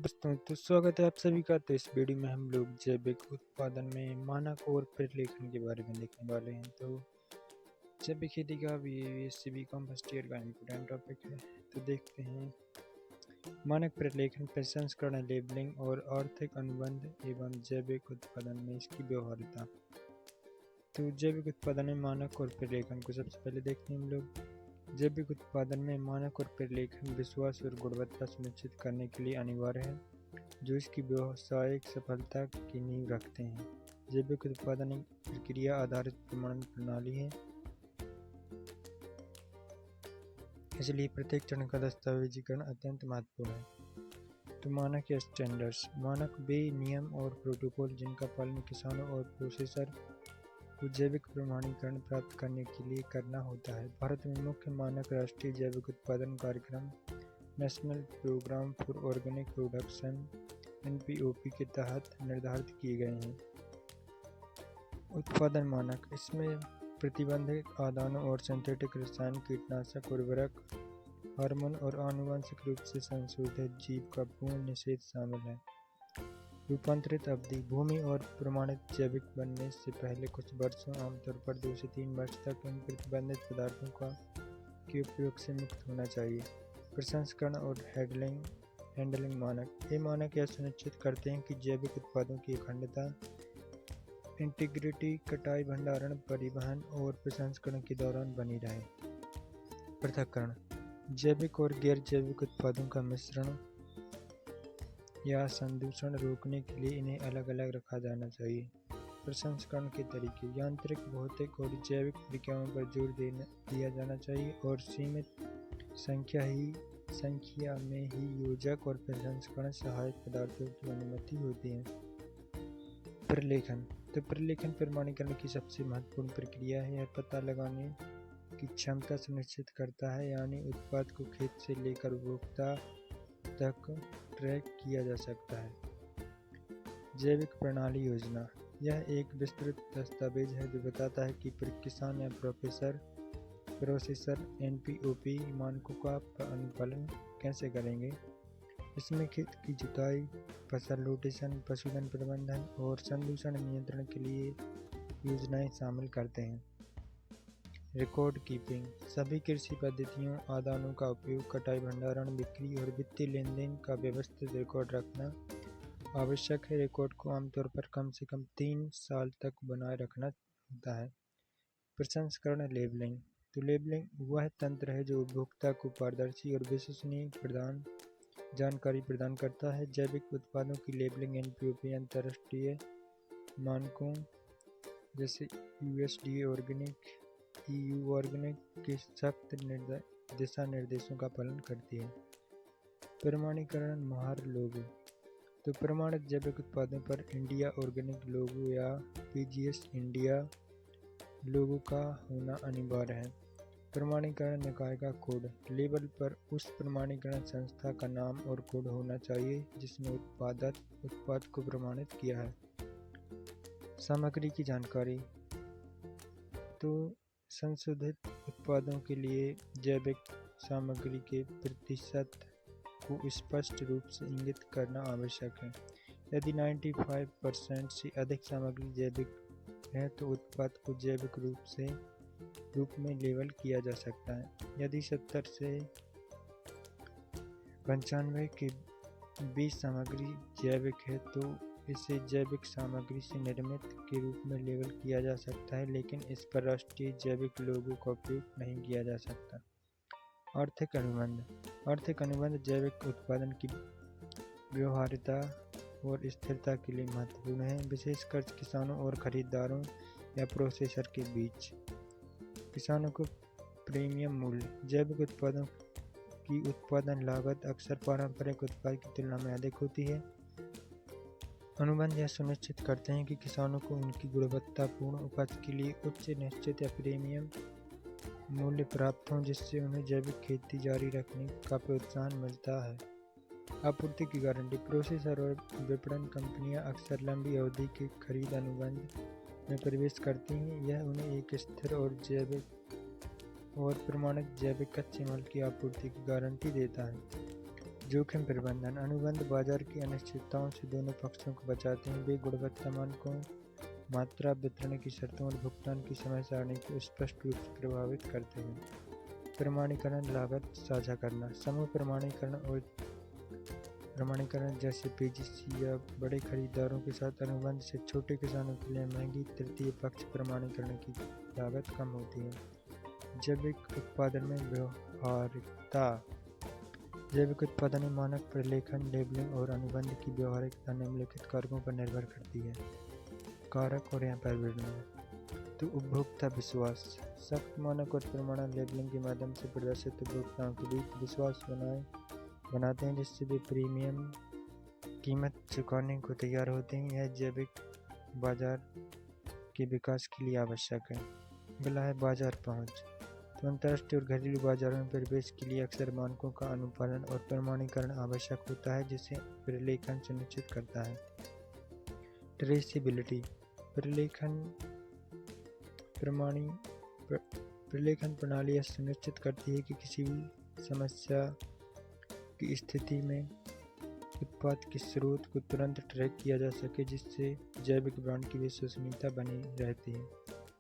दोस्तों तो स्वागत है आप सभी का। तो इस वीडियो में हम लोग जैविक उत्पादन में मानक और प्रलेखन के बारे में देखने वाले हैं। तो जैविक खेती का भी सभी कम फर्स्ट ईयर का इम्पोर्टेंट टॉपिक है। तो देखते हैं मानक प्रलेखन, प्रसंस्करण, लेबलिंग और आर्थिक अनुबंध एवं जैविक उत्पादन में इसकी व्यवहार्यता। तो जैविक उत्पादन में मानक और प्रलेखन को सबसे पहले देखते हैं हम लोग। जैविक उत्पादन में मानक और प्रलेखन विश्वास और गुणवत्ता सुनिश्चित करने के लिए अनिवार्य है, जो इसकी व्यावसायिक सफलता की नींव रखते हैं। जैविक उत्पादन एक प्रक्रिया आधारित प्रमाणन प्रणाली है, इसलिए प्रत्येक चरण का दस्तावेजीकरण अत्यंत महत्वपूर्ण है। तो मानक या स्टैंडर्ड्स। मानक वे नियम और प्रोटोकॉल जिनका पालन किसानों और प्रोसेसर को जैविक प्रमाणीकरण प्राप्त करने के लिए करना होता है। भारत में मुख्य मानक राष्ट्रीय जैविक उत्पादन कार्यक्रम, national programme for organic production (NPOP) के तहत निर्धारित किए गए हैं। उत्पादन मानक, इसमें प्रतिबंधित आदानों और सिंथेटिक रसायन, कीटनाशक, उर्वरक, हार्मोन और आनुवंशिक रूप से संशोधित जीव का पूर्ण निषेध शामिल है। रूपांतरित अवधि, भूमि और प्रमाणित जैविक बनने से पहले कुछ वर्षों, आमतौर पर 2 से 3 वर्ष तक, इन प्रतिबंधित पदार्थों के उपयोग से मुक्त होना चाहिए। प्रसंस्करण और हैंडलिंग मानक। ये मानक यह सुनिश्चित करते हैं कि जैविक उत्पादों की अखंडता, इंटीग्रिटी, कटाई, भंडारण, परिवहन और प्रसंस्करण के दौरान बनी रहे। पृथक्करण, जैविक और गैर जैविक उत्पादों का मिश्रण या संदूषण रोकने के लिए इन्हें अलग अलग रखा जाना चाहिए। प्रसंस्करण के तरीके, यांत्रिक, भौतिक और जैविक प्रक्रियाओं पर जोर दिया जाना चाहिए और सीमित संख्या में ही योजक और प्रसंस्करण सहायक पदार्थों की अनुमति होती है। प्रलेखन। तो प्रलेखन प्रमाणीकरण की सबसे महत्वपूर्ण प्रक्रिया है। यह पता लगाने की क्षमता सुनिश्चित करता है, यानी उत्पाद को खेत से लेकर उपभोक्ता तक ट्रैक किया जा सकता है। जैविक प्रणाली योजना, यह एक विस्तृत दस्तावेज है जो बताता है कि किसान या प्रोसेसर NPOP मानकों का अनुपालन कैसे करेंगे। इसमें खेत की जुताई, फसल रोटेशन, पशुधन प्रबंधन और संदूषण नियंत्रण के लिए योजनाएं शामिल करते हैं। रिकॉर्ड कीपिंग, सभी कृषि पद्धतियों, आदानों का उपयोग, कटाई, भंडारण, बिक्री और वित्तीय लेनदेन का व्यवस्थित रिकॉर्ड रखना आवश्यक है। रिकॉर्ड को आमतौर पर कम से कम 3 साल तक बनाए रखना होता है। प्रसंस्करण लेबलिंग। तो लेबलिंग वह तंत्र है जो उपभोक्ता को पारदर्शी और विश्वसनीय जानकारी प्रदान करता है। जैविक उत्पादों की लेबलिंग NPOP अंतर्राष्ट्रीय मानकों जैसे USDA ऑर्गेनिक, EU ऑर्गेनिक के सख्त दिशा निर्देशों का पालन करती है। प्रमाणीकरण मोहर लोगो। तो प्रमाणित जैविक उत्पादों पर इंडिया ऑर्गेनिक लोगो या PGS इंडिया लोगो का होना अनिवार्य है। प्रमाणीकरण निकाय का कोड, लेबल पर उस प्रमाणीकरण संस्था का नाम और कोड होना चाहिए जिसने उत्पाद को प्रमाणित किया है। सामग्री की जानकारी। तो संशोधित उत्पादों के लिए जैविक सामग्री के प्रतिशत को स्पष्ट रूप से इंगित करना आवश्यक है। यदि 95% से अधिक सामग्री जैविक है तो उत्पाद को जैविक रूप में लेबल किया जा सकता है। यदि 70 से 95 के बीच सामग्री जैविक है तो इसे जैविक सामग्री से निर्मित के रूप में लेबल किया जा सकता है, लेकिन इस पर राष्ट्रीय जैविक लोगो का उपयोग नहीं किया जा सकता। आर्थिक अनुबंध। आर्थिक अनुबंध जैविक उत्पादन की व्यवहार्यता और स्थिरता के लिए महत्वपूर्ण है, विशेषकर किसानों और खरीदारों या प्रोसेसर के बीच। किसानों को प्रीमियम मूल्य। जैविक उत्पादों की उत्पादन लागत अक्सर पारंपरिक उत्पाद की तुलना में अधिक होती है। अनुबंध यह सुनिश्चित करते हैं कि किसानों को उनकी गुणवत्तापूर्ण उपज के लिए उच्च निश्चित या प्रीमियम मूल्य प्राप्त हो, जिससे उन्हें जैविक खेती जारी रखने का प्रोत्साहन मिलता है। आपूर्ति की गारंटी। प्रोसेसर और विपणन कंपनियां अक्सर लंबी अवधि के खरीद अनुबंध में प्रवेश करती हैं। यह उन्हें एक स्थिर और जैविक और प्रमाणित जैविक कच्चे माल की आपूर्ति की गारंटी देता है। जोखिम प्रबंधन अनुबंध बाजार की अनिश्चितताओं से दोनों पक्षों को बचाते हैं। वे गुणवत्ता मानकों, मात्रा, वितरण की शर्तों और भुगतान की समय सारणी को स्पष्ट रूप से प्रभावित करते हैं। प्रमाणीकरण, लागत साझा करना, समूह प्रमाणीकरण जैसे पीजीसी या बड़े खरीदारों के साथ अनुबंध से छोटे किसानों के लिए महंगी तृतीय पक्ष प्रमाणीकरण की लागत कम होती है। जैविक उत्पादन में व्यवहारिकता, जैविक उत्पादन में मानक प्रलेखन, लेबलिंग और अनुबंध की व्यवहारिकता निम्नलिखित कारकों पर निर्भर करती है। कारक और यहाँ पर विवरण। तो उपभोक्ता विश्वास, सख्त मानक और प्रमाणन लेबलिंग के माध्यम से प्रदर्शित उपभोक्ताओं के बीच विश्वास बनाते हैं, जिससे वे प्रीमियम कीमत चुकाने को तैयार होते हैं। यह जैविक बाजार के विकास के लिए आवश्यक है। अगला है बाजार पहुंच। तो अंतर्राष्ट्रीय और घरेलू बाजारों में प्रवेश के लिए अक्सर मानकों का अनुपालन और प्रमाणीकरण आवश्यक होता है, जिसे प्रलेखन सुनिश्चित करता है। ट्रेसेबिलिटी, प्रलेखन प्रणाली यह सुनिश्चित करती है कि किसी भी समस्या की स्थिति में उत्पाद के स्रोत को तुरंत ट्रैक किया जा सके, जिससे जैविक ब्रांड की विश्वसनीयता बनी रहती है।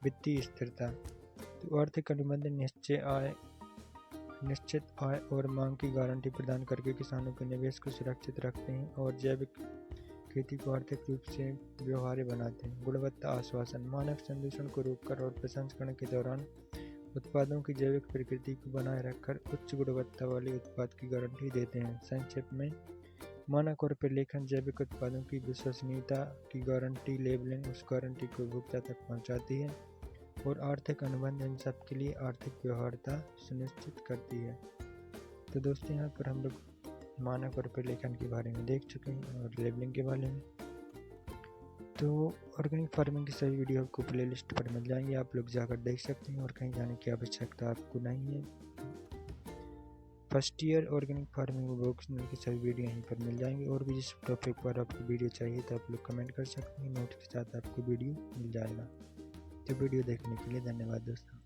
वित्तीय स्थिरता, तो आर्थिक अनुबंध निश्चित आय और मांग की गारंटी प्रदान करके किसानों के निवेश को सुरक्षित रखते हैं और जैविक खेती को आर्थिक रूप से व्यवहार्य बनाते हैं। गुणवत्ता आश्वासन, मानक संदूषण को रोककर और प्रसंस्करण के दौरान उत्पादों की जैविक प्रकृति को बनाए रखकर उच्च गुणवत्ता वाले उत्पाद की गारंटी देते हैं। संक्षेप में, मानक और प्रलेखन जैविक उत्पादों की विश्वसनीयता की गारंटी, लेबलिंग उस गारंटी को उपभोक्ता तक पहुंचाती है और आर्थिक अनुबंध इन सब के लिए आर्थिक व्यवहार्यता सुनिश्चित करती है। तो दोस्तों, यहाँ पर हम लोग मानक और प्रलेखन के बारे में देख चुके हैं और लेबलिंग के बारे में। तो ऑर्गेनिक फार्मिंग की सभी वीडियो आपको प्लेलिस्ट पर मिल जाएंगे, आप लोग जाकर देख सकते हैं और कहीं जाने की आवश्यकता आपको नहीं है। First year organic farming vocational की सभी वीडियो यहीं पर मिल जाएंगे और भी जिस टॉपिक पर आपको वीडियो चाहिए तो आप लोग कमेंट कर सकते हैं, नोट के साथ आपको वीडियो मिल जाएगा। तो वीडियो देखने के लिए धन्यवाद दोस्तों।